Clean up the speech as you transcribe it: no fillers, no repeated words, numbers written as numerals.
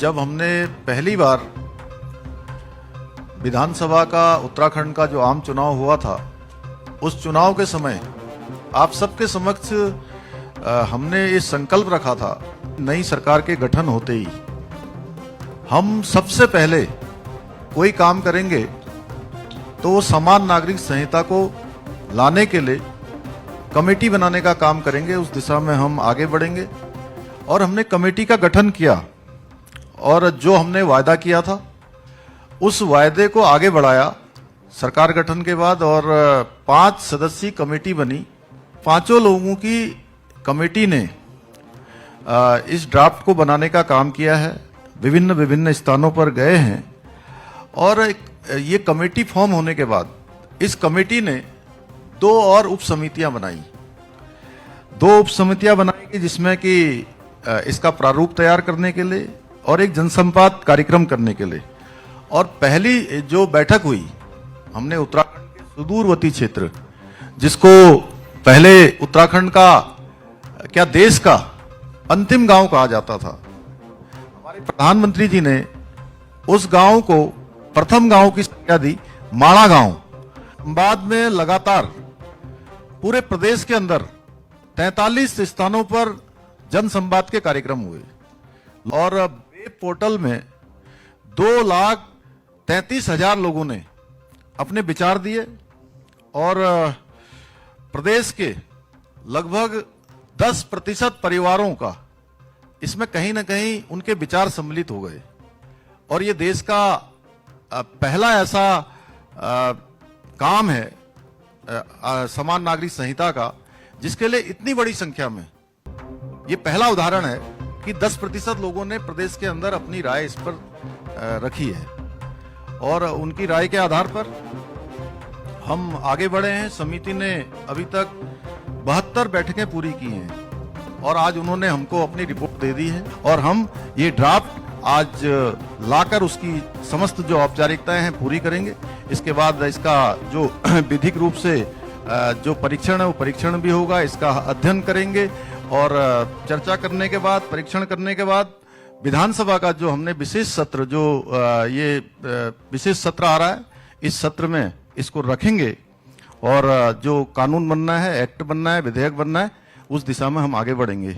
जब हमने पहली बार विधानसभा का उत्तराखंड का जो आम चुनाव हुआ था, उस चुनाव के समय आप सबके समक्ष हमने ये संकल्प रखा था, नई सरकार के गठन होते ही हम सबसे पहले कोई काम करेंगे तो वो समान नागरिक संहिता को लाने के लिए कमेटी बनाने का काम करेंगे। उस दिशा में हम आगे बढ़ेंगे और हमने कमेटी का गठन किया और जो हमने वायदा किया था उस वायदे को आगे बढ़ाया सरकार गठन के बाद और 5 सदस्यीय कमेटी बनी। 5 लोगों की कमेटी ने इस ड्राफ्ट को बनाने का काम किया है, विभिन्न स्थानों पर गए हैं और ये कमेटी फॉर्म होने के बाद इस कमेटी ने 2 और उप समितियां बनाई। 2 उप समितियां बनाई जिसमें कि इसका प्रारूप तैयार करने के लिए और एक जनसंवाद कार्यक्रम करने के लिए। और पहली जो बैठक हुई, हमने उत्तराखंड के सुदूरवर्ती क्षेत्र, जिसको पहले उत्तराखंड का क्या देश का अंतिम गांव कहा जाता था, हमारे प्रधानमंत्री जी ने उस गांव को प्रथम गांव की संज्ञा दी, माणा गांव। बाद में लगातार पूरे प्रदेश के अंदर 43 स्थानों पर जनसंवाद के कार्यक्रम हुए और वेब पोर्टल में 2,33,000 लोगों ने अपने विचार दिए और प्रदेश के लगभग 10% परिवारों का इसमें कहीं ना कहीं उनके विचार सम्मिलित हो गए और ये देश का पहला ऐसा काम है समान नागरिक संहिता का जिसके लिए इतनी बड़ी संख्या में, ये पहला उदाहरण है कि 10% लोगों ने प्रदेश के अंदर अपनी राय इस पर रखी है और उनकी राय के आधार पर हम आगे बढ़े हैं। समिति ने अभी तक 72 बैठकें पूरी की हैं और आज उन्होंने हमको अपनी रिपोर्ट दे दी है और हम ये ड्राफ्ट आज लाकर उसकी समस्त जो औपचारिकताएं हैं पूरी करेंगे। इसके बाद इसका जो विधिक रूप से जो परीक्षण है वो परीक्षण भी होगा, इसका अध्ययन करेंगे और चर्चा करने के बाद, परीक्षण करने के बाद विधानसभा का जो हमने विशेष सत्र, जो ये विशेष सत्र आ रहा है, इस सत्र में इसको रखेंगे और जो कानून बनना है, एक्ट बनना है, विधेयक बनना है, उस दिशा में हम आगे बढ़ेंगे।